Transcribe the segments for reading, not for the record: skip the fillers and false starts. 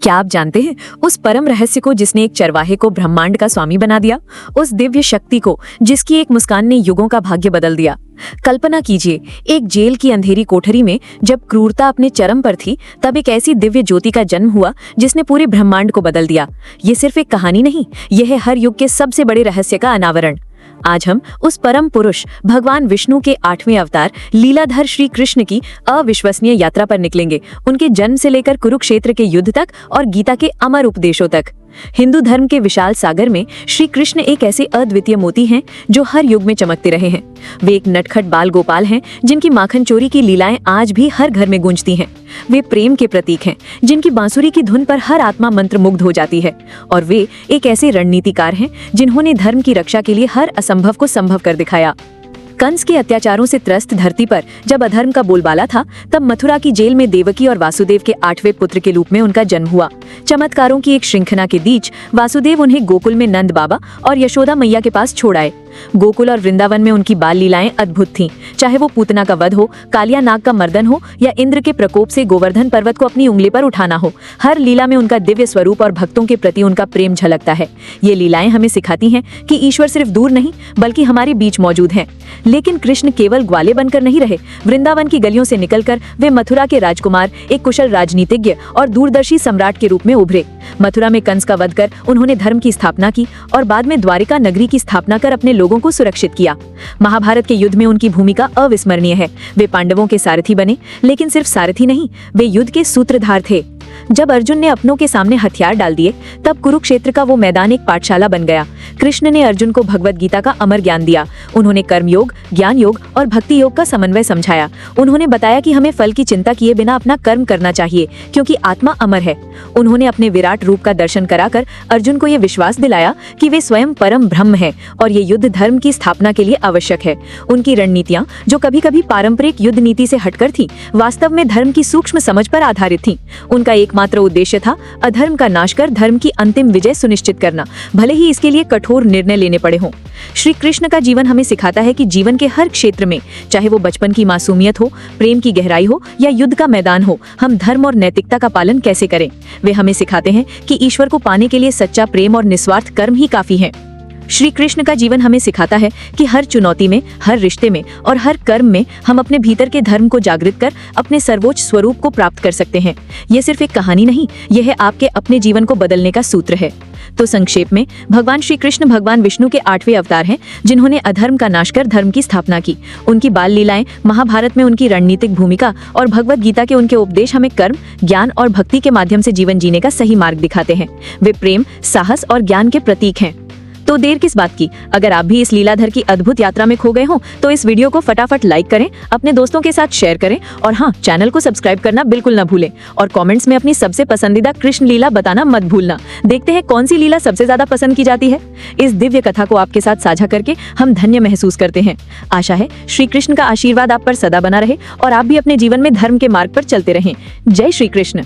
क्या आप जानते हैं उस परम रहस्य को जिसने एक चरवाहे को ब्रह्मांड का स्वामी बना दिया, उस दिव्य शक्ति को जिसकी एक मुस्कान ने युगों का भाग्य बदल दिया। कल्पना कीजिए, एक जेल की अंधेरी कोठरी में जब क्रूरता अपने चरम पर थी, तब एक ऐसी दिव्य ज्योति का जन्म हुआ जिसने पूरे ब्रह्मांड को बदल दिया। ये सिर्फ एक कहानी नहीं, यह है हर युग के सबसे बड़े रहस्य का अनावरण। आज हम उस परम पुरुष भगवान विष्णु के 8वें अवतार लीलाधर श्री कृष्ण की अविश्वसनीय यात्रा पर निकलेंगे, उनके जन्म से लेकर कुरुक्षेत्र के युद्ध तक और गीता के अमर उपदेशों तक। हिंदू धर्म के विशाल सागर में श्री कृष्ण एक ऐसे अद्वितीय मोती हैं जो हर युग में चमकते रहे हैं। वे एक नटखट बाल गोपाल हैं जिनकी माखन चोरी की लीलाएं आज भी हर घर में गूंजती हैं। वे प्रेम के प्रतीक हैं जिनकी बांसुरी की धुन पर हर आत्मा मंत्र मुग्ध हो जाती है। और वे एक ऐसे रणनीतिकार हैं जिन्होंने धर्म की रक्षा के लिए हर असंभव को संभव कर दिखाया। कंस के अत्याचारों से त्रस्त धरती पर जब अधर्म का बोलबाला था, तब मथुरा की जेल में देवकी और वासुदेव के 8वें पुत्र के रूप में उनका जन्म हुआ। चमत्कारों की एक श्रृंखला के बीच वासुदेव उन्हें गोकुल में नंद बाबा और यशोदा मैया के पास छोड़ आए। गोकुल और वृंदावन में उनकी बाल लीलाएं अद्भुत थीं, चाहे वो पूतना का वध हो, कालिया नाग का मर्दन हो या इंद्र के प्रकोप से गोवर्धन पर्वत को अपनी उंगली पर उठाना हो। हर लीला में उनका दिव्य स्वरूप और भक्तों के प्रति उनका प्रेम झलकता है। ये लीलाएं हमें सिखाती हैं कि ईश्वर सिर्फ दूर नहीं बल्कि हमारे बीच मौजूद हैं। लेकिन कृष्ण केवल ग्वाले बनकर नहीं रहे। वृंदावन की गलियों से निकलकर वे मथुरा के राजकुमार, एक कुशल राजनीतिज्ञ और दूरदर्शी सम्राट के रूप में उभरे। मथुरा में कंस का वध कर उन्होंने धर्म की स्थापना की और बाद में द्वारिका नगरी की स्थापना कर अपने लोगों को सुरक्षित किया। महाभारत के युद्ध में उनकी भूमिका अविस्मरणीय है। वे पांडवों के सारथी बने, लेकिन सिर्फ सारथी नहीं, वे युद्ध के सूत्रधार थे। जब अर्जुन ने अपनों के सामने हथियार डाल दिए, तब कुरुक्षेत्र का वो मैदान एक पाठशाला बन गया। कृष्ण ने अर्जुन को भगवत गीता का अमर ज्ञान दिया। उन्होंने कर्म योग, ज्ञान योग और भक्ति योग का समन्वय समझाया। उन्होंने बताया कि हमें फल की चिंता किए बिना अपना कर्म करना चाहिए, क्योंकि आत्मा अमर है। उन्होंने अपने विराट रूप का दर्शन कराकर अर्जुन को ये विश्वास दिलाया कि वे स्वयं परम ब्रह्म है और ये युद्ध धर्म की स्थापना के लिए आवश्यक है। उनकी रणनीतियां, जो कभी कभी पारंपरिक युद्ध नीति से हटकर थी, वास्तव में धर्म की सूक्ष्म समझ पर आधारित थी। उनका एकमात्र उद्देश्य था अधर्म का नाश कर धर्म की अंतिम विजय सुनिश्चित करना, भले ही इसके लिए कठोर निर्णय लेने पड़े हों। श्री कृष्ण का जीवन हमें सिखाता है कि जीवन के हर क्षेत्र में, चाहे वो बचपन की मासूमियत हो, प्रेम की गहराई हो या युद्ध का मैदान हो, हम धर्म और नैतिकता का पालन कैसे करें। वे हमें सिखाते हैं कि ईश्वर को पाने के लिए सच्चा प्रेम और निस्वार्थ कर्म ही काफी है। श्री कृष्ण का जीवन हमें सिखाता है कि हर चुनौती में, हर रिश्ते में और हर कर्म में हम अपने भीतर के धर्म को जागृत कर अपने सर्वोच्च स्वरूप को प्राप्त कर सकते हैं। यह सिर्फ एक कहानी नहीं, यह है आपके अपने जीवन को बदलने का सूत्र है। तो संक्षेप में, भगवान श्री कृष्ण भगवान विष्णु के 8वें अवतार हैं, जिन्होंने अधर्म का नाश कर धर्म की स्थापना की। उनकी बाल लीलाएं, महाभारत में उनकी रणनीतिक भूमिका और भगवत गीता के उनके उपदेश हमें कर्म, ज्ञान और भक्ति के माध्यम से जीवन जीने का सही मार्ग दिखाते हैं। वे प्रेम, साहस और ज्ञान के प्रतीक हैं। तो देर किस बात की, अगर आप भी इस लीलाधर की अद्भुत यात्रा में खो गए हो तो इस वीडियो को फटाफट लाइक करें, अपने दोस्तों के साथ शेयर करें और हाँ, चैनल को सब्सक्राइब करना बिल्कुल न भूलें। और कमेंट्स में अपनी सबसे पसंदीदा कृष्ण लीला बताना मत भूलना। देखते हैं कौन सी लीला सबसे ज्यादा पसंद की जाती है। इस दिव्य कथा को आपके साथ साझा करके हम धन्य महसूस करते हैं। आशा है श्री कृष्ण का आशीर्वाद आप पर सदा बना रहे और आप भी अपने जीवन में धर्म के मार्ग पर चलते रहें। जय श्री कृष्ण।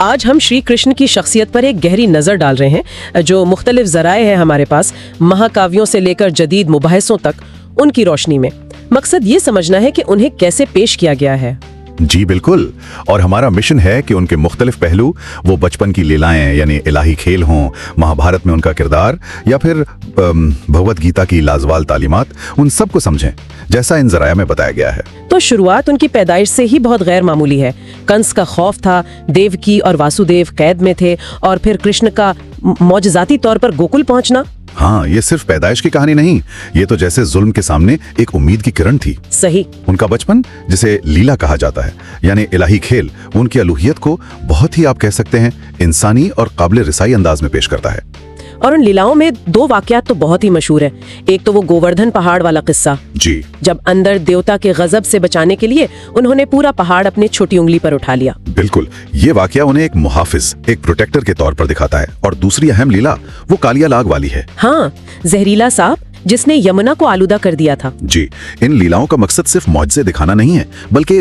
आज हम श्री कृष्ण की शख्सियत पर एक गहरी नज़र डाल रहे हैं। जो मुख्तलिफ ज़राए हैं हमारे पास, महाकाव्यों से लेकर जदीद मुबाहिसों तक, उनकी रोशनी में मकसद ये समझना है कि उन्हें कैसे पेश किया गया है। जी बिल्कुल, और हमारा मिशन है कि उनके मुख्तलिफ पहलू, वो बचपन की लीलाएं यानी इलाही खेल हों, महाभारत में उनका किरदार या फिर भगवत गीता की लाजवाल तालीमात, उन सब को समझें जैसा इन ज़राया में बताया गया है। तो शुरुआत उनकी पैदाइश से ही बहुत गैर मामूली है। कंस का खौफ था, देवकी और वासुदेव कैद में थे और फिर कृष्ण का मौजज़ाती तौर पर गोकुल पहुंचना। हाँ, ये सिर्फ पैदाइश की कहानी नहीं, ये तो जैसे जुल्म के सामने एक उम्मीद की किरण थी। सही। उनका बचपन, जिसे लीला कहा जाता है यानी इलाही खेल, उनकी अलूहियत को बहुत ही, आप कह सकते हैं, इंसानी और काबिल रिसाई अंदाज में पेश करता है। और उन लीलाओं में दो वाकयात तो बहुत ही मशहूर है। एक तो वो गोवर्धन पहाड़ वाला किस्सा, जी, जब अंदर देवता के गजब से बचाने के लिए उन्होंने पूरा पहाड़ अपने छोटी उंगली पर उठा लिया। बिल्कुल, ये वाकया उन्हें एक मुहाफिज, एक प्रोटेक्टर के तौर पर दिखाता है। और दूसरी अहम लीला वो कालिया नाग वाली है। हाँ, जहरीला सांप जिसने यमुना को आलूदा कर दिया था। जी, इन लीलाओं का मकसद सिर्फ मौजज़े दिखाना नहीं है, बल्कि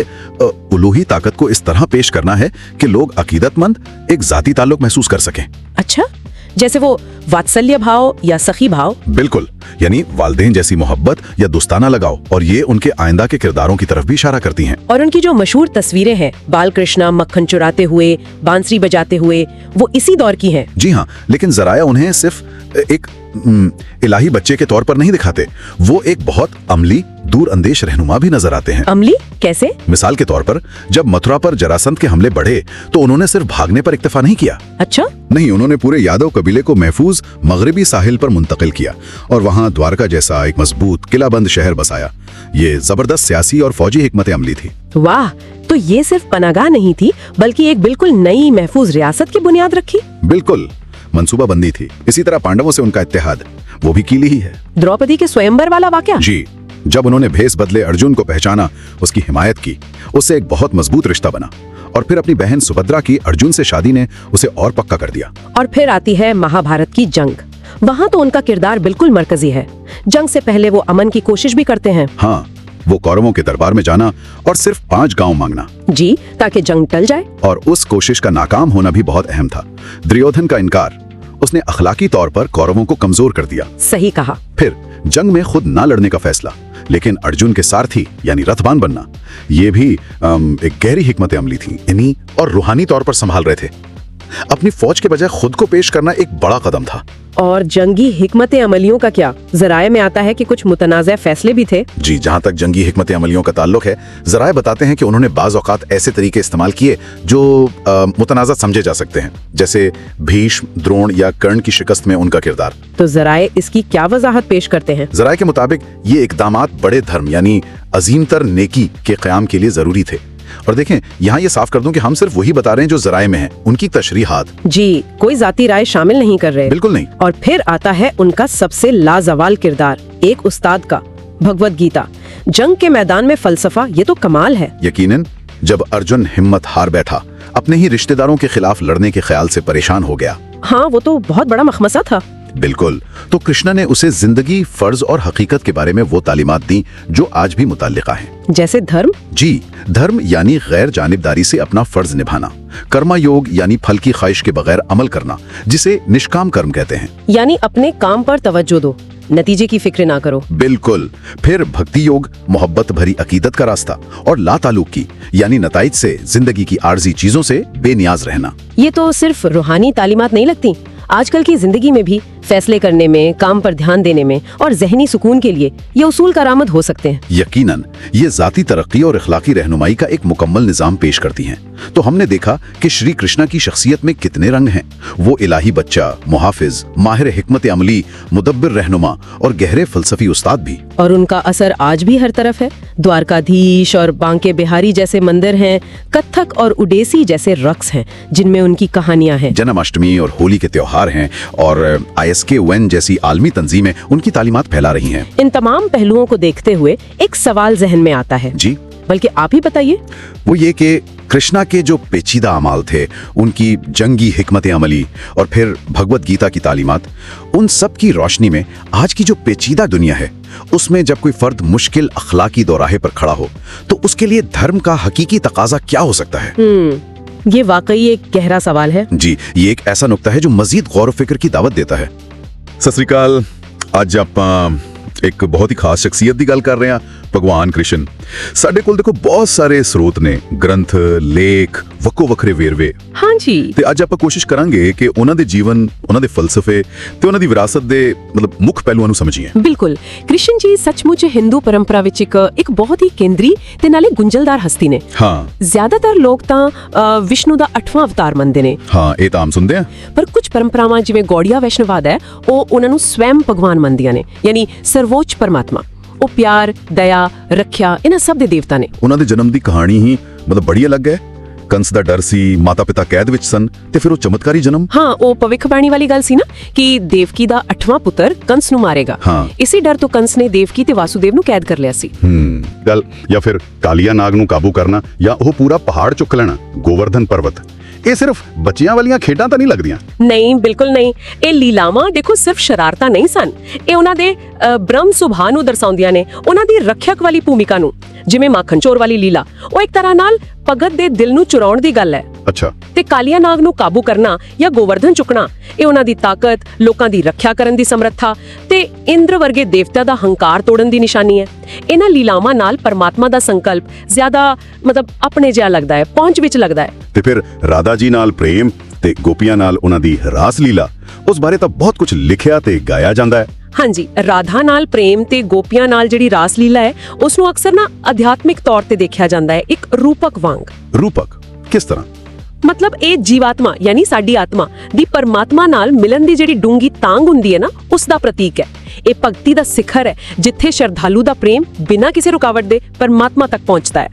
उलूही ताकत को इस तरह पेश करना है कि लोग अकीदतमंद एक जाती ताल्लुक महसूस कर सकें। अच्छा, जैसे वो वात्सल्य भाव या सखी भाव। बिल्कुल, यानी वालदेन जैसी मोहब्बत या दोस्ताना लगाव, और ये उनके आइंदा के किरदारों की तरफ भी इशारा करती हैं। और उनकी जो मशहूर तस्वीरें हैं, बाल कृष्णा मक्खन चुराते हुए, बांसुरी बजाते हुए, वो इसी दौर की हैं। जी हाँ, लेकिन जराया उन्हें सिर्फ एक इलाही बच्चे के तौर पर नहीं दिखाते, वो एक बहुत अमली, दूर अंदेश रहनुमा भी नजर आते हैं। अमली कैसे? मिसाल के तौर पर जब मथुरा पर जरासंध के हमले बढ़े तो उन्होंने सिर्फ भागने पर इक्तफा नहीं किया। अच्छा, नहीं, उन्होंने पूरे यादव कबीले को महफूज मगरबी साहिल पर मुंतकिल किया और वहां द्वारका जैसा एक मजबूत किलाबंद शहर बसाया। ये जबरदस्त सियासी और फौजी हिकमत अमली थी। वाह, तो ये सिर्फ पनागाह नहीं थी, बल्कि एक बिल्कुल नई महफूज रियासत की बुनियाद रखी। बिल्कुल, मंसूबा बंदी थी। इसी तरह पांडवों से उनका इत्तेहाद, वो भी कीली ही है। द्रौपदी के स्वयंवर वाला वाकया? जी, जब उन्होंने भेस बदले अर्जुन को पहचाना, उसकी हिमायत की, उससे एक बहुत मजबूत रिश्ता बना, और फिर अपनी बहन सुभद्रा की अर्जुन से शादी ने उसे और पक्का कर दिया। और फिर आती है महाभारत की जंग। वहाँ तो उनका किरदार बिल्कुल मरकजी है। जंग से पहले वो अमन की कोशिश भी करते हैं। हाँ, वो कौरवों के दरबार में जाना और सिर्फ 5 गांव मांगना। जी, ताकि जंग टल जाए। और उस कोशिश का नाकाम होना भी बहुत अहम था। दुर्योधन का इनकार, उसने अखलाकी तौर पर कौरवों को कमजोर कर दिया। सही कहा। फिर जंग में खुद ना लड़ने का फैसला, लेकिन अर्जुन के सारथी यानी रथबान बनना, ये भी एक गहरी हिकमत अमली थी। इन्हीं और रूहानी तौर पर संभाल रहे थे। अपनी फौज के बजाय खुद को पेश करना एक बड़ा कदम था। और जंगी हिकमत अमलियों का क्या? जराये में आता है कि कुछ मुतनाज़ फैसले भी थे। जी, जहां तक जंगी हिकमत अमलियों का ताल्लुक है, जराये बताते हैं कि उन्होंने बाज औकात ऐसे तरीके इस्तेमाल किए जो मुतनाज़ा समझे जा सकते हैं, जैसे भीष्म, द्रोण या कर्ण की शिकस्त में उनका किरदार। तो जराये इसकी क्या वजाहत पेश करते हैं? जराये के मुताबिक ये इकदामात बड़े धर्म यानी अजीमतर नेकी के क़याम के लिए जरूरी थे। और देखें, यहाँ ये साफ कर दूं कि हम सिर्फ वही बता रहे हैं जो जराये में है, उनकी तशरीहात। जी, कोई जाती राय शामिल नहीं कर रहे। बिल्कुल नहीं। और फिर आता है उनका सबसे लाजवाल किरदार, एक उस्ताद का, भगवत गीता। जंग के मैदान में फलसफा, ये तो कमाल है। यकीनन, जब अर्जुन हिम्मत हार बैठा, अपने ही रिश्तेदारों के खिलाफ लड़ने के ख्याल से परेशान हो गया। हाँ, वो तो बहुत बड़ा मखमसा था। बिल्कुल, तो कृष्णा ने उसे जिंदगी, फर्ज और हकीकत के बारे में वो तालीमात दी जो आज भी मुतल्लिका हैं। जैसे धर्म? जी, धर्म यानी गैर जानिबदारी से अपना फर्ज निभाना, कर्मा योग यानी फल की ख्वाहिश के बगैर अमल करना, जिसे निष्काम कर्म कहते हैं। यानी अपने काम पर तवज्जो दो, नतीजे की फिक्र ना करो। बिल्कुल। फिर भक्ति योग, मोहब्बत भरी अकीदत का रास्ता, और ला ताल्लुक की यानी नताइज से, जिंदगी की आर्जी चीजों से बेनियाज रहना। ये तो सिर्फ रूहानी तालीमात नहीं लगती, आजकल की जिंदगी में भी फैसले करने में, काम पर ध्यान देने में और जहनी सुकून के लिए ये उसूल कारआमद हो सकते हैं। यकीनन, ये जाती तरक्की और इखलाकी रहनुमाई का एक मुकम्मल निजाम पेश करती हैं। तो हमने देखा कि श्री कृष्णा की शख्सियत में कितने रंग हैं। वो इलाही बच्चा, मुहाफिज, माहिर हिकमत अमली, मुदब्बिर रहनुमा और गहरे फलसफी उस्ताद भी। और उनका असर आज भी हर तरफ है। द्वारकाधीश और बांके बिहारी जैसे मंदिर हैं, कत्थक और उडेसी जैसे रक्स हैं जिनमें उनकी कहानियां हैं। जन्माष्टमी और होली के त्योहार हैं, और ISK UN जैसी आलमी तंजीमें उनकी तालीमात फैला रही हैं। इन तमाम पहलुओं को देखते हुए एक सवाल जहन में आता है। जी, बल्कि आप ही बताइए। वो ये कि कृष्णा के जो पेचीदा अमाल थे, उनकी जंगी हिकमत अमली और फिर भगवत गीता की तालीमात, उन सब की रोशनी में आज की जो पेचीदा दुनिया है, उसमें जब कोई फर्द मुश्किल अखलाकी दौराहे पर खड़ा हो, तो उसके लिए धर्म का हकीकी तकाजा क्या हो सकता है? ये वाकई एक गहरा सवाल है। जी, ये एक ऐसा नुक्ता है जो मजीद गौर व फिक्र की दावत देता है। सत श्री अकाल। आज आप एक बहुत ही खास शख्सियत की गल कर रहे हैं, भगवान कृष्ण। साडे कोल देखो बहुत सारे स्रोत ने, ग्रंथ, लेख, वक्को वखरे वेरवे। हाँ जी। ते आज आप कोशिश करांगे कि उन्हां दे जीवन, उन्हां दे फलसफे ते उन्हां दी विरासत दे मतलब मुख पहलुआं नूं समझीए। बिल्कुल, कृष्ण जी सचमुच हिंदू परंपरा विच एक बहुत ही केंद्री ते नाले गुंजलदार हस्ती ने। हाँ, ज्यादातर लोग तां विष्णु दा 8वां अवतार मनदे ने। हाँ, ये तां आम सुनदे हैं। पर कुछ परंपरावां जिवें गौड़िया वैष्णववाद है, ਉਹ ਉਹਨਾਂ ਨੂੰ स्वयं भगवान ਮੰਨਦੀਆਂ ਨੇ, यानी सर्वोच्च परमात्मा। ਉਹ प्यार, दया, रख्या इन्हां सब दे देवता ने। उन्हां दे जन्म दी कहानी ही मतलब बड़ी अलग है। कंस दा डर सी, माता पिता कैद विच सन, ते फिर वो चमत्कारी जन्म। हाँ, ਉਹ ਭਵਿੱਖਬਾਣੀ ਵਾਲੀ ਗੱਲ ਸੀ ਨਾ ਕਿ ਦੇਵਕੀ ਦਾ 8ਵਾਂ ਪੁੱਤਰ ਕੰਸ ਨੂੰ ਮਾਰੇਗਾ। हाँ। ਇਸੇ ਡਰ ਤੋਂ ਕੰਸ ਨੇ ਦੇਵਕੀ ਤੇ ਵਾਸੁਦੇਵ ਨੂੰ ਕੈਦ ਕਰ ਲਿਆ ਸੀ। गल या फिर कालिया नाग नूं काबू करना, या वो पूरा पहाड़ चुक लेना, गोवर्धन पर्वत। ये सिर्फ बच्चियां वालियां खेडां तां नहीं लगदियां। नहीं, बिल्कुल नहीं। ਇਹ ਲੀਲਾਵਾਂ ਦੇਖੋ ਸਿਰਫ ਸ਼ਰਾਰਤਾਂ ਨਹੀਂ ਸਨ, ਇਹ ਉਹਨਾਂ ਦੇ ਬ੍ਰਹਮ ਸੁਭਾਅ ਨੂੰ ਦਰਸਾਉਂਦੀਆਂ ਨੇ, ਉਹਨਾਂ ਦੀ ਰੱਖਿਅਕ ਵਾਲੀ ਭੂਮਿਕਾ ਨੂੰ। ਜਿਵੇਂ ਮਾਖਣ ਚੋਰ ਵਾਲੀ ਲੀਲਾ, ਉਹ ਇੱਕ ਤਰ੍ਹਾਂ ਨਾਲ ਭਗਤ ਦੇ ਦਿਲ ਨੂੰ ਚੁਰਾਉਣ ਦੀ ਗੱਲ ਹੈ। ਅੱਛਾ, ਤੇ ਕਾਲੀਆ ਨਾਗ ਨੂੰ ਕਾਬੂ ਕਰਨਾ ਜਾਂ ਗੋਵਰਧਨ ਚੁੱਕਣਾ ਇਹ ਉਹਨਾਂ ਦੀ ਤਾਕਤ, ਲੋਕਾਂ ਦੀ ਰੱਖਿਆ ਕਰਨ ਦੀ ਸਮਰੱਥਾ ਤੇ ਇੰਦਰ ਵਰਗੇ ਦੇਵਤਾ ਦਾ ਹੰਕਾਰ ਤੋੜਨ ਦੀ ਨਿਸ਼ਾਨੀ ਹੈ। ਇਹਨਾਂ ਲੀਲਾਵਾਂ ਨਾਲ ਪਰਮਾਤਮਾ ਦਾ ਸੰਕਲਪ ਜ਼ਿਆਦਾ ਆਪਣੇ ਜਿਹਾ ਲੱਗਦਾ ਹੈ, ਪਹੁੰਚ ਵਿੱਚ ਲੱਗਦਾ ਹੈ। ਤੇ ਫਿਰ ਰਾਧਾ ਜੀ ਨਾਲ ਪ੍ਰੇਮ ਤੇ ਗੋਪੀਆਂ ਨਾਲ ਉਹਨਾਂ ਦੀ ਰਾਸ ਲੀਲਾ, ਉਸ ਬਾਰੇ ਤਾਂ ਬਹੁਤ ਕੁਝ ਲਿਖਿਆ ਤੇ ਗਾਇਆ ਜਾਂਦਾ ਹੈ। ਹਾਂਜੀ, ਰਾਧਾ ਨਾਲ ਪ੍ਰੇਮ ਤੇ ਗੋਪੀਆਂ ਨਾਲ ਜਿਹੜੀ ਰਾਸ ਲੀਲਾ ਹੈ ਉਸ ਨੂੰ ਅਕਸਰ ਅਧਿਆਤਮਿਕ ਤੌਰ ਤੇ ਦੇਖਿਆ ਜਾਂਦਾ ਹੈ, ਇੱਕ ਰੂਪਕ ਵਾਂਗ। ਰੂਪਕ ਕਿਸ ਤਰ੍ਹਾਂ? ਇਹ ਜੀਵਾਤਮਾ ਯਾਨੀ ਸਾਡੀ ਆਤਮਾ ਦੀ ਪਰਮਾਤਮਾ ਨਾਲ ਮਿਲਣ ਦੀ ਜਿਹੜੀ ਡੂੰਗੀ ਤਾਂਗ ਹੁੰਦੀ ਹੈ ਨਾ, ਉਸ ਦਾ ਪ੍ਰਤੀਕ ਹੈ। ਇਹ ਭਗਤੀ ਦਾ ਸਿਖਰ ਹੈ ਜਿੱਥੇ ਸ਼ਰਧਾਲੂ ਦਾ ਪ੍ਰੇਮ ਬਿਨਾਂ ਕਿਸੇ ਰੁਕਾਵਟ ਦੇ ਪਰਮਾਤਮਾ ਤੱਕ ਪਹੁੰਚਦਾ ਹੈ।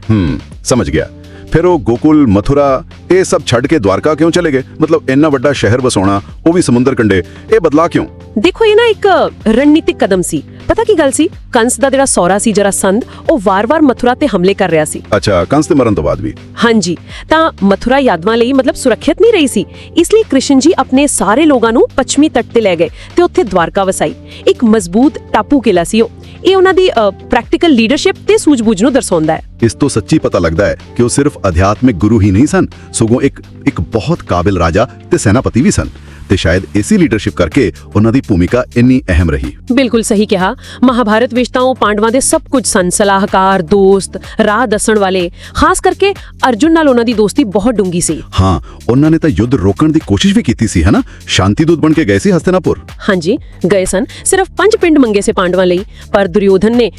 ਸਮਝ ਗਿਆ। ਫਿਰ ਉਹ ਗੋਕੁਲ, ਮਥੁਰਾ ਇਹ ਸਭ ਛੱਡ ਕੇ ਦਵਾਰਕਾ ਕਿਉਂ ਚਲੇ ਗਏ? ਇੰਨਾ ਵੱਡਾ ਸ਼ਹਿਰ ਵਸਾਉਣਾ, ਉਹ ਵੀ ਸਮੁੰਦਰ ਕੰਢੇ, ਇਹ ਬਦਲਾ ਕਿਉਂ? ਦੇਖੋ, ਇਹ ਇੱਕ ਰਣਨੀਤਿਕ ਕਦਮ ਸੀ। ਪਤਾ ਕੀ ਗੱਲ ਸੀ, ਕੰਸ ਦਾ ਜਿਹੜਾ ਸੌਰਾ ਸੀ ਜਰਾਸੰਧ, ਉਹ ਵਾਰ-ਵਾਰ ਮਥੁਰਾ ਤੇ ਹਮਲੇ ਕਰ ਰਿਹਾ ਸੀ। ਅੱਛਾ, ਕੰਸ ਦੇ ਮਰਨ ਤੋਂ ਬਾਅਦ ਵੀ? ਹਾਂਜੀ, ਤਾਂ ਮਥੁਰਾ ਯਾਦਵਾਂ ਲਈ ਸੁਰੱਖਿਅਤ ਨਹੀਂ ਰਹੀ ਸੀ। ਇਸ ਲਈ ਕ੍ਰਿਸ਼ਨ ਜੀ ਆਪਣੇ ਸਾਰੇ ਲੋਕਾਂ ਨੂੰ ਪੱਛਮੀ ਤੱਟ ਤੇ ਲੈ ਗਏ ਤੇ ਉੱਥੇ ਦਵਾਰਕਾ ਵਸਾਈ। ਇੱਕ ਮਜ਼ਬੂਤ ਟਾਪੂ ਕਿਲਾ ਸੀ ਉਹ। ਇਹ ਉਹਨਾਂ ਦੀ ਪ੍ਰੈਕਟੀਕਲ ਲੀਡਰਸ਼ਿਪ ਤੇ ਸੂਝ-ਬੂਝ ਨੂੰ ਦਰਸਾਉਂਦਾ ਹੈ। ਇਸ ਤੋਂ ਸੱਚੀ ਪਤਾ ਲੱਗਦਾ ਹੈ ਕਿ ਉਹ ਸਿਰਫ ਅਧਿਆਤਮਿਕ ਗੁਰੂ ਹੀ ਨਹੀਂ ਸਨ, ਸਗੋਂ ਇੱਕ ਬਹੁਤ ਕਾਬਿਲ ਰਾਜਾ ਤੇ ਸੈਨਾਪਤੀ ਵੀ ਸਨ। ਤੇ ਸ਼ਾਇਦ ਇਸੇ ਲੀਡਰਸ਼ਿਪ ਕਰਕੇ ਉਹਨਾਂ ਦੀ ਭੂਮਿਕਾ ਇੰਨੀ ਅਹਿਮ ਰਹੀ। ਬਿਲਕੁਲ ਸਹੀ ਕਿਹਾ। ਮਹਾਭਾਰਤ ਵਿੱਚ ਤਾਂ ਉਹ ਪਾਂਡਵਾਂ ਦੇ ਸਭ ਕੁਝ ਸਨ, ਸਲਾਹਕਾਰ, ਦੋਸਤ, ਰਾਹ ਦੱਸਣ ਵਾਲੇ। ਖਾਸ ਕਰਕੇ ਅਰਜੁਨ ਨਾਲ ਉਹਨਾਂ ਦੀ ਦੋਸਤੀ ਬਹੁਤ ਡੂੰਗੀ ਸੀ। ਹਾਂ, ਉਹਨਾਂ ਨੇ ਤਾਂ ਯੁੱਧ ਰੋਕਣ ਦੀ ਕੋਸ਼ਿਸ਼ ਵੀ ਕੀਤੀ ਸੀ, ਹਨਾ? ਸ਼ਾਂਤੀ ਦੂਤ ਬਣ ਕੇ ਗਏ ਸੀ ਹਸਤਿਨਾਪੁਰ। ਹਾਂਜੀ, ਗਏ ਸਨ। ਸਿਰਫ 5 ਪਿੰਡ ਮੰਗੇ ਸੀ ਪਾਂਡਵਾਂ ਲਈ, ਪਰ ਦੁਰਯੋਧਨ ਨੇ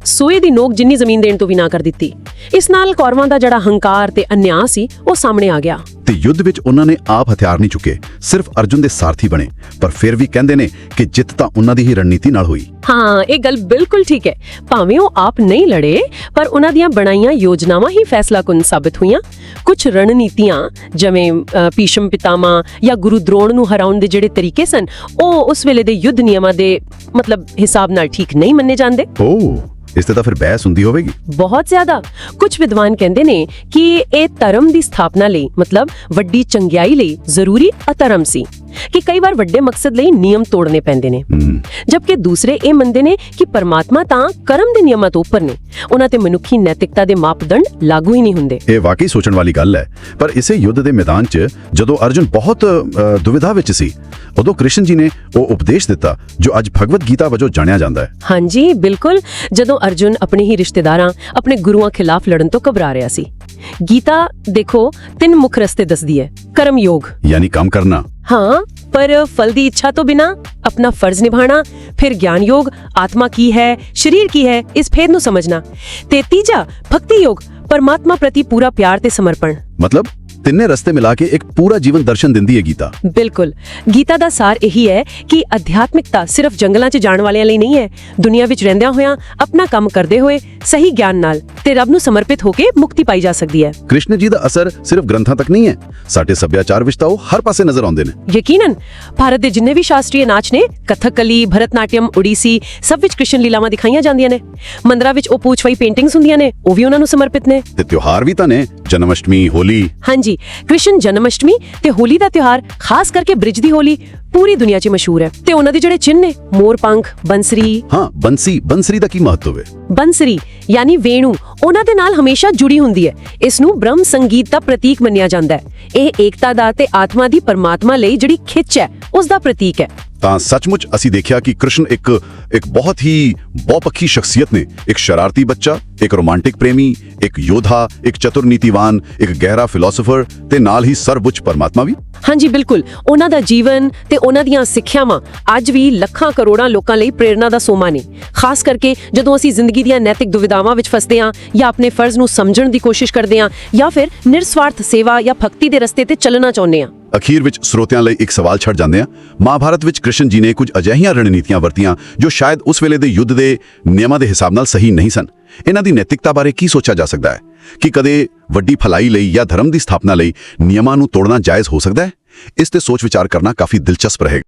ਸੋਏ ਦੀ ਨੋਕ ਜਿੰਨੀ ਜ਼ਮੀਨ ਦੇਣ ਤੋਂ ਵੀ ਨਾ ਕਰ ਦਿੱਤੀ। ਇਸ ਨਾਲ ਕੌਰਵਾਂ ਦਾ ਜਿਹੜਾ ਹੰਕਾਰ ਤੇ ਅਨਿਆਂ ਸੀ, ਉਹ ਸਾਹਮਣੇ ਆ ਗਿਆ। ਤੇ ਯੁੱਧ ਵਿੱਚ ਉਹਨਾਂ ਨੇ ਆਪ ਹਥਿਆਰ ਨਹੀਂ ਚੁੱਕੇ, ਸਿਰਫ ਅਰਜੁਨ ਦੇ ਸਾਰਥੀ ਬਣੇ। ਪਰ ਫਿਰ ਵੀ ਕਹਿੰਦੇ ਨੇ ਕਿ ਜਿੱਤ ਤਾਂ ਉਹਨਾਂ ਦੀ ਹੀ ਰਣਨੀਤੀ ਨਾਲ ਹੋਈ। ਹਾਂ, ਇਹ ਗੱਲ ਬਿਲਕੁਲ ਠੀਕ ਹੈ। ਭਾਵੇਂ ਉਹ ਆਪ ਨਹੀਂ ਲੜੇ, ਪਰ ਉਹਨਾਂ ਦੀਆਂ ਬਣਾਈਆਂ ਯੋਜਨਾਵਾਂ ਹੀ ਫੈਸਲਾਕੁੰਨ ਸਾਬਿਤ ਹੋਈਆਂ। ਕੁਝ ਰਣਨੀਤੀਆਂ ਜਿਵੇਂ ਭੀਸ਼ਮ ਪਿਤਾਮਾ ਜਾਂ ਗੁਰੂ ਦ੍ਰੋਣ ਨੂੰ ਹਰਾਉਣ ਦੇ ਜਿਹੜੇ ਤਰੀਕੇ ਸਨ, ਉਹ ਉਸ ਵੇਲੇ ਦੇ ਯੁੱਧ ਨਿਯਮਾਂ ਦੇ ਹਿਸਾਬ ਨਾਲ ਠੀਕ ਨਹੀਂ ਮੰਨੇ ਜਾਂਦੇ। ਇਸ ਤੇ ਤਾਂ ਫਿਰ ਬਹਿਸ ਹੁੰਦੀ ਹੋਵੇਗੀ। ਬਹੁਤ ਜ਼ਿਆਦਾ। ਕੁਝ ਵਿਦਵਾਨ ਕਹਿੰਦੇ ਨੇ ਕਿ ਇਹ ਧਰਮ ਦੀ ਸਥਾਪਨਾ ਲਈ ਵੱਡੀ ਚੰਗਿਆਈ ਲਈ ਜ਼ਰੂਰੀ ਅਧਰਮ ਸੀ, ਕਿ ਕਈ ਵਾਰ ਵੱਡੇ ਮਕਸਦ ਲਈ ਨਿਯਮ ਤੋੜਨੇ ਪੈਂਦੇ ਨੇ। ਜਦਕਿ ਦੂਸਰੇ ਇਹ ਮੰਨਦੇ ਨੇ ਕਿ ਪਰਮਾਤਮਾ ਤਾਂ ਕਰਮ ਦੇ ਨਿਯਮਾਂ ਤੋਂ ਉੱਪਰ ਨੇ, ਉਹਨਾਂ ਤੇ ਮਨੁੱਖੀ ਨੈਤਿਕਤਾ ਦੇ ਮਾਪਦੰਡ ਲਾਗੂ ਹੀ ਨਹੀਂ ਹੁੰਦੇ। ਇਹ ਵਾਕਈ ਸੋਚਣ ਵਾਲੀ ਗੱਲ ਹੈ। ਪਰ ਇਸੇ ਯੁੱਧ ਦੇ ਮੈਦਾਨ 'ਚ ਜਦੋਂ ਅਰਜੁਨ ਬਹੁਤ ਦੁਵਿਧਾ ਵਿੱਚ ਸੀ, ਉਦੋਂ ਕ੍ਰਿਸ਼ਨ ਜੀ ਨੇ ਉਹ ਉਪਦੇਸ਼ ਦਿੱਤਾ ਜੋ ਅੱਜ ਭਗਵਦ ਗੀਤਾ ਵਜੋਂ ਜਾਣਿਆ ਜਾਂਦਾ ਹੈ। ਹਾਂਜੀ, ਬਿਲਕੁਲ। ਜਦੋਂ ਅਰਜੁਨ ਆਪਣੇ ਹੀ ਰਿਸ਼ਤੇਦਾਰਾਂ, ਆਪਣੇ ਗੁਰੂਆਂ ਖਿਲਾਫ ਲੜਨ ਤੋਂ ਘਬਰਾ ਰਿਹਾ ਸੀ। ਗੀਤਾ ਦੇਖੋ 3 ਮੁੱਖ ਰਸਤੇ ਦੱਸਦੀ ਹੈ। ਕਰਮ ਯੋਗ ਯਾਨੀ ਕੰਮ ਕਰਨਾ, ਹਾਂ, ਪਰ ਫਲ ਦੀ ਇੱਛਾ ਤੋਂ ਬਿਨਾ ਆਪਣਾ ਫਰਜ਼ ਨਿਭਾਣਾ। ਫਿਰ ਗਿਆਨ ਯੋਗ, ਆਤਮਾ ਕੀ ਹੈ, ਸਰੀਰ ਕੀ ਹੈ, ਇਸ ਭੇਦ ਨੂੰ ਸਮਝਣਾ। ਤੇ ਤੀਜਾ ਭਗਤੀ ਯੋਗ, ਪਰਮਾਤਮਾ ਪ੍ਰਤੀ ਪੂਰਾ ਪਿਆਰ ਤੇ ਸਮਰਪਣ। ਤਿੰਨੇ ਰਸਤੇ ਮਿਲਾ ਕੇ ਇੱਕ ਪੂਰਾ ਜੀਵਨ ਦਰਸ਼ਨ ਦਿੰਦੀ ਹੈ ਗੀਤਾ। ਬਿਲਕੁਲ। ਗੀਤਾ ਦਾ ਸਾਰ ਇਹੀ ਹੈ ਕਿ ਅਧਿਆਤਮਿਕਤਾ ਸਿਰਫ ਜੰਗਲਾਂ 'ਚ ਜਾਣ ਵਾਲਿਆਂ ਲਈ ਨਹੀਂ ਹੈ। ਦੁਨੀਆ ਵਿੱਚ ਰਹਿੰਦਿਆਂ ਹੋਇਆਂ ਆਪਣਾ ਕੰਮ ਕਰਦੇ ਹੋਏ ਸਹੀ ਗਿਆਨ ਨਾਲ ਤੇ ਰੱਬ ਨੂੰ ਸਮਰਪਿਤ ਹੋ ਕੇ ਮੁਕਤੀ ਪਾਈ ਜਾ ਸਕਦੀ ਹੈ। ਕ੍ਰਿਸ਼ਨ ਜੀ ਦਾ ਅਸਰ ਸਿਰਫ ਗ੍ਰੰਥਾਂ ਤੱਕ ਨਹੀਂ ਹੈ, ਸਾਡੇ ਸੱਭਿਆਚਾਰ ਵਿੱਚ ਤਾਂ ਉਹ ਹਰ ਪਾਸੇ ਨਜ਼ਰ ਆਉਂਦੇ ਨੇ। ਯਕੀਨਨ। ਭਾਰਤ ਦੇ ਜਿੰਨੇ ਵੀ ਸ਼ਾਸਤਰੀ ਨਾਚ ਨੇ, ਕਥਕਲੀ, ਭਰਤਨਾਟਿਅਮ, ਉਡੀਸੀ, ਸਭ ਵਿੱਚ ਕ੍ਰਿਸ਼ਨ ਲੀਲਾਵਾਂ ਦਿਖਾਈਆਂ ਜਾਂਦੀਆਂ ਨੇ। ਮੰਦਰਾਂ ਵਿੱਚ ਉਹ ਪੂਛਵਾਈ ਪੇਂਟਿੰਗਸ ਹੁੰਦੀਆਂ ਨੇ, ਉਹ ਵੀ ਉਹਨਾਂ ਨੂੰ ਸਮਰਪਿਤ ਨੇ। ਤੇ ਤਿਉਹਾਰ ਵੀ ਤਾਂ ਨੇ, ਜਨਮਅਸ਼ਟਮੀ, ਹੋਲੀ। ਹਾਂਜੀ, ਕ੍ਰਿਸ਼ਨ ਜਨਮਅਸ਼ਟਮੀ ਤੇ ਹੋਲੀ ਦਾ ਤਿਉਹਾਰ, ਖਾਸ ਕਰਕੇ ਬ੍ਰਿਜ ਦੀ ਹੋਲੀ, ਪੂਰੀ ਦੁਨੀਆ 'ਚ ਮਸ਼ਹੂਰ ਹੈ। ਤੇ ਉਹਨਾਂ ਦੇ ਜਿਹੜੇ ਚਿੰਨ੍ਹ ਨੇ, ਮੋਰ ਪੰਖ, ਬੰਸਰੀ। ਹਾਂ, ਬੰਸਰੀ ਦਾ ਕੀ ਮਹੱਤਵ ਹੈ? ਬੰਸਰੀ ਯਾਨੀ ਵੇਣੂ ਉਹਨਾਂ ਦੇ ਨਾਲ ਹਮੇਸ਼ਾ ਜੁੜੀ ਹੁੰਦੀ ਹੈ। ਇਸ ਨੂੰ ਬ੍ਰਹਮ ਸੰਗੀਤ ਦਾ ਪ੍ਰਤੀਕ ਮੰਨਿਆ ਜਾਂਦਾ ਹੈ। ਇਹ ਏਕਤਾ ਦਾ ਤੇ ਆਤਮਾ ਦੀ ਪਰਮਾਤਮਾ ਲਈ ਜਿਹੜੀ ਖਿੱਚ ਹੈ, ਉਸ ਦਾ ਪ੍ਰਤੀਕ ਹੈ। ਤਾਂ ਸੱਚਮੁੱਚ ਅਸੀਂ ਦੇਖਿਆ ਕਿ ਕ੍ਰਿਸ਼ਨ ਇੱਕ ਬਹੁਤ ਹੀ ਬਹੁਪੱਖੀ ਸ਼ਖਸੀਅਤ ਨੇ। ਇੱਕ ਸ਼ਰਾਰਤੀ ਬੱਚਾ, ਇੱਕ ਰੋਮਾਂਟਿਕ ਪ੍ਰੇਮੀ, ਇੱਕ ਯੋਧਾ, ਇੱਕ ਚਤੁਰ ਨੀਤੀਵਾਨ, ਇੱਕ ਗਹਿਰਾ ਫਿਲਾਸਫਰ ਤੇ ਨਾਲ ਹੀ ਸਰਵਉੱਚ ਪਰਮਾਤਮਾ ਵੀ। ਹਾਂਜੀ, ਬਿਲਕੁਲ। ਉਹਨਾਂ ਦਾ ਜੀਵਨ ਤੇ ਉਹਨਾਂ ਦੀਆਂ ਸਿੱਖਿਆਵਾਂ ਅੱਜ ਵੀ ਲੱਖਾਂ ਕਰੋੜਾਂ ਲੋਕਾਂ ਲਈ ਪ੍ਰੇਰਣਾ ਦਾ ਸੋਮਾ ਨੇ। ਖਾਸ ਕਰਕੇ ਜਦੋਂ ਅਸੀਂ ਜ਼ਿੰਦਗੀ ਦੀਆਂ ਨੈਤਿਕ ਦੁਵਿਧਾਵਾਂ ਵਿੱਚ ਫਸਦੇ ਹਾਂ, ਜਾਂ ਆਪਣੇ ਫਰਜ਼ ਨੂੰ ਸਮਝਣ ਦੀ ਕੋਸ਼ਿਸ਼ ਕਰਦੇ ਹਾਂ, ਜਾਂ ਫਿਰ ਨਿਰਸਵਾਰਥ ਸੇਵਾ ਜਾਂ ਭਗਤੀ ਦੇ ਰਸਤੇ ਤੇ ਚੱਲਣਾ ਚਾਹੁੰਦੇ ਹਾਂ। ਅਖੀਰ ਵਿੱਚ ਸਰੋਤਿਆਂ ਲਈ ਇੱਕ ਸਵਾਲ ਛੱਡ ਜਾਂਦੇ ਹਾਂ। ਮਹਾਭਾਰਤ ਵਿੱਚ ਕ੍ਰਿਸ਼ਨ ਜੀ ਨੇ ਕੁਝ ਅਜਿਹੀਆਂ ਰਣਨੀਤੀਆਂ ਵਰਤੀਆਂ ਜੋ ਸ਼ਾਇਦ ਉਸ ਵੇਲੇ ਦੇ ਯੁੱਧ ਦੇ ਨਿਯਮਾਂ ਦੇ ਹਿਸਾਬ ਨਾਲ ਸਹੀ ਨਹੀਂ ਸਨ। ਇਹਨਾਂ ਦੀ ਨੈਤਿਕਤਾ ਬਾਰੇ ਕੀ ਸੋਚਿਆ ਜਾ ਸਕਦਾ ਹੈ? ਕਿ ਕਦੇ ਵੱਡੀ ਭਲਾਈ ਲਈ ਜਾਂ ਧਰਮ ਦੀ ਸਥਾਪਨਾ ਲਈ ਨਿਯਮਾਂ ਨੂੰ ਤੋੜਨਾ ਜਾਇਜ਼ ਹੋ ਸਕਦਾ ਹੈ? ਇਸ ਤੇ ਸੋਚ ਵਿਚਾਰ ਕਰਨਾ ਕਾਫੀ ਦਿਲਚਸਪ ਰਹੇਗਾ।